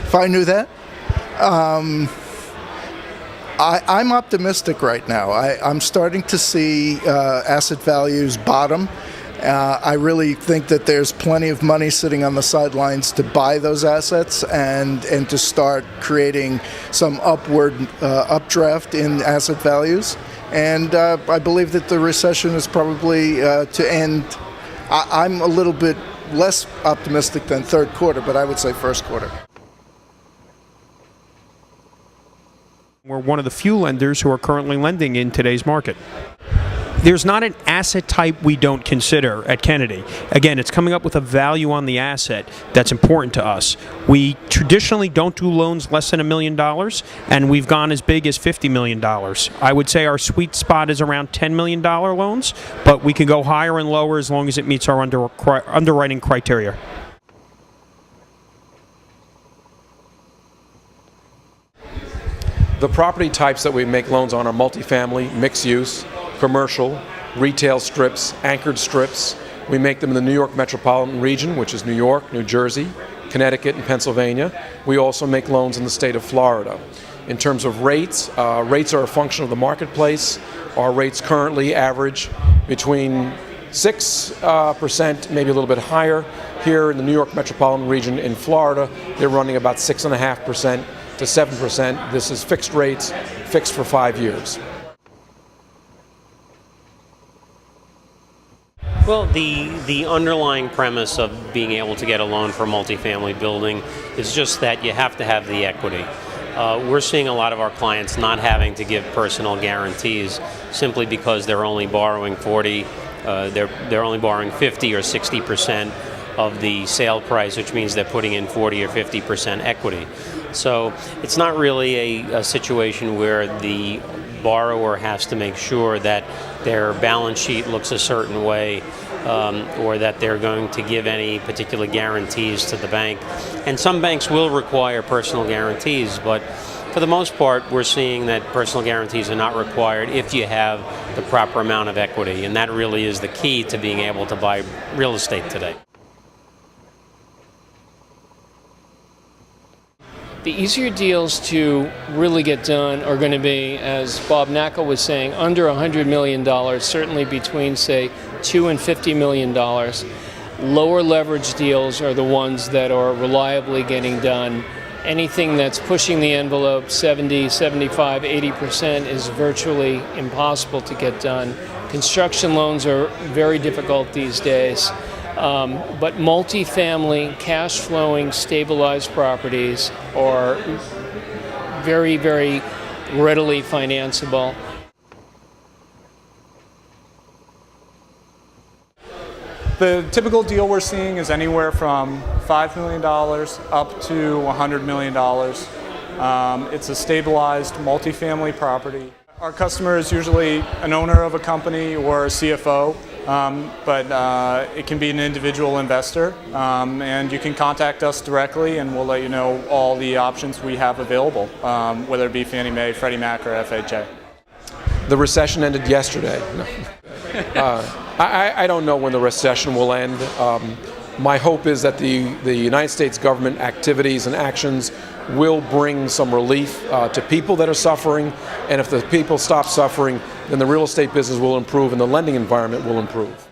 If I knew that, I'm optimistic right now. I'm starting to see asset values bottom. I really think that there's plenty of money sitting on the sidelines to buy those assets and to start creating some upward updraft in asset values. And I believe that the recession is probably to end. I'm a little bit less optimistic than third quarter, but I would say first quarter. We're one of the few lenders who are currently lending in today's market. There's not an asset type we don't consider at Kennedy. Again, it's coming up with a value on the asset that's important to us. We traditionally don't do loans less than $1 million, and we've gone as big as $50 million. I would say our sweet spot is around $10 million loans, but we can go higher and lower as long as it meets our underwriting criteria. The property types that we make loans on are multifamily, mixed use, commercial, retail strips, anchored strips. We make them in the New York metropolitan region, which is New York, New Jersey, Connecticut, and Pennsylvania. We also make loans in the state of Florida. In terms of rates, rates are a function of the marketplace. Our rates currently average between 6%, maybe a little bit higher. Here in the New York metropolitan region in Florida, they're running about 6.5% to 7%. This is fixed rates, fixed for 5 years. Well, the underlying premise of being able to get a loan for a multifamily building is just that you have to have the equity. We're seeing a lot of our clients not having to give personal guarantees simply because they're only borrowing 40, they're only borrowing 50 or 60% of the sale price, which means they're putting in 40 or 50% equity. So it's not really a situation where the borrower has to make sure that their balance sheet looks a certain way or that they're going to give any particular guarantees to the bank. And some banks will require personal guarantees, but for the most part, we're seeing that personal guarantees are not required if you have the proper amount of equity, and that really is the key to being able to buy real estate today. The easier deals to really get done are going to be, as Bob Knakal was saying, under $100 million, certainly between, say, $2 and $50 million. Lower leverage deals are the ones that are reliably getting done. Anything that's pushing the envelope 70, 75, 80% is virtually impossible to get done. Construction loans are very difficult these days. But multifamily, cash-flowing, stabilized properties are very, very readily financeable. The typical deal we're seeing is anywhere from $5 million up to $100 million. It's a stabilized multifamily property. Our customer is usually an owner of a company or a CFO. But it can be an individual investor, and you can contact us directly and we'll let you know all the options we have available, whether it be Fannie Mae, Freddie Mac, or FHA. The recession ended yesterday. I don't know when the recession will end. My hope is that the United States government activities and actions will bring some relief to people that are suffering, and if the people stop suffering, then the real estate business will improve and the lending environment will improve.